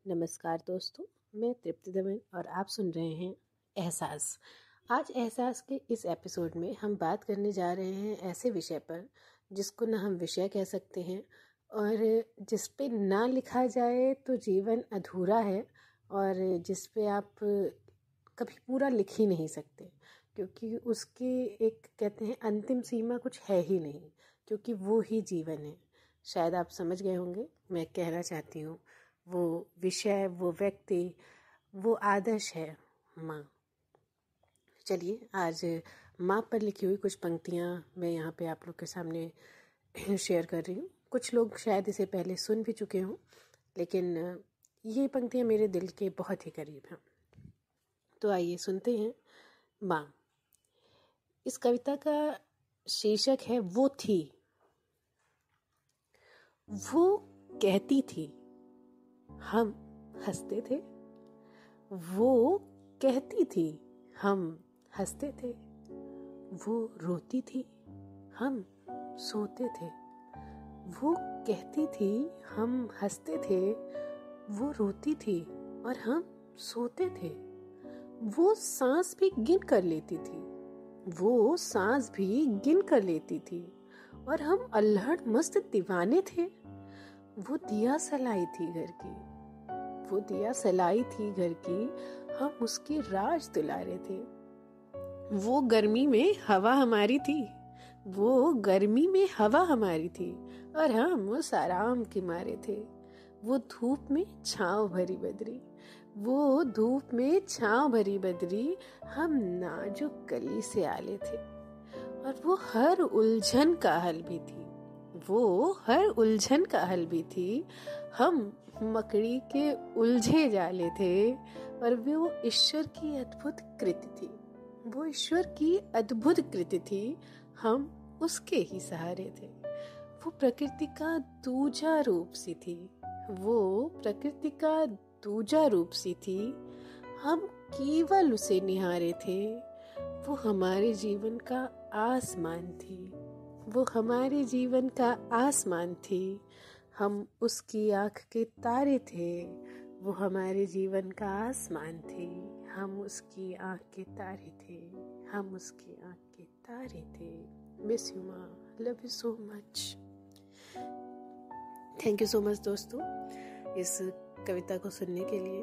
नमस्कार दोस्तों, मैं तृप्ति दमन और आप सुन रहे हैं एहसास। आज एहसास के इस एपिसोड में हम बात करने जा रहे हैं ऐसे विषय पर जिसको ना हम विषय कह सकते हैं और जिस पे ना लिखा जाए तो जीवन अधूरा है और जिस पे आप कभी पूरा लिख ही नहीं सकते, क्योंकि उसकी एक कहते हैं अंतिम सीमा कुछ है ही नहीं, क्योंकि वो ही जीवन है। शायद आप समझ गए होंगे मैं कहना चाहती हूँ। वो विषय, वो व्यक्ति, वो आदर्श है माँ। चलिए आज माँ पर लिखी हुई कुछ पंक्तियाँ मैं यहाँ पे आप लोग के सामने शेयर कर रही हूँ। कुछ लोग शायद इसे पहले सुन भी चुके हों, लेकिन ये पंक्तियाँ मेरे दिल के बहुत ही करीब हैं। तो आइए सुनते हैं माँ। इस कविता का शीर्षक है वो थी। वो कहती थी, हम हंसते थे। वो कहती थी, हम हंसते थे। वो रोती थी, हम सोते थे। वो कहती थी, हम हंसते थे। वो रोती थी और हम सोते थे। वो सांस भी गिन कर लेती थी। वो सांस भी गिन कर लेती थी और हम अल्हड़ मस्त दीवाने थे। वो दिया सलाई थी घर की। वो दिया सलाई थी घर की, हम उसके राज दुलारे थे। वो गर्मी में हवा हमारी थी। वो गर्मी में हवा हमारी थी और हम उस आराम के मारे थे। वो धूप में छांव भरी बदरी। वो धूप में छांव भरी बदरी, हम नाजुक कली से आले थे। और वो हर उलझन का हल भी थी। वो हर उलझन का हल भी थी, हम मकड़ी के उलझे जाले थे। और वो ईश्वर की अद्भुत कृति थी। वो ईश्वर की अद्भुत कृति थी, हम उसके ही सहारे थे। वो प्रकृति का दूजा रूप सी थी। वो प्रकृति का दूजा रूप सी थी, हम केवल उसे निहारे थे। वो हमारे जीवन का आसमान थी। वो हमारे जीवन का आसमान थी, हम उसकी आँख के तारे थे। वो हमारे जीवन का आसमान थी, हम उसकी आँख के तारे थे। हम उसकी आँख के तारे थे। मिस यू माँ, love you so much. Thank you so much दोस्तों इस कविता को सुनने के लिए,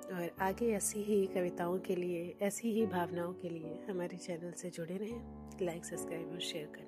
और आगे ऐसी ही कविताओं के लिए, ऐसी ही भावनाओं के लिए हमारे चैनल से जुड़े रहें। लाइक, सब्सक्राइब और शेयर करें।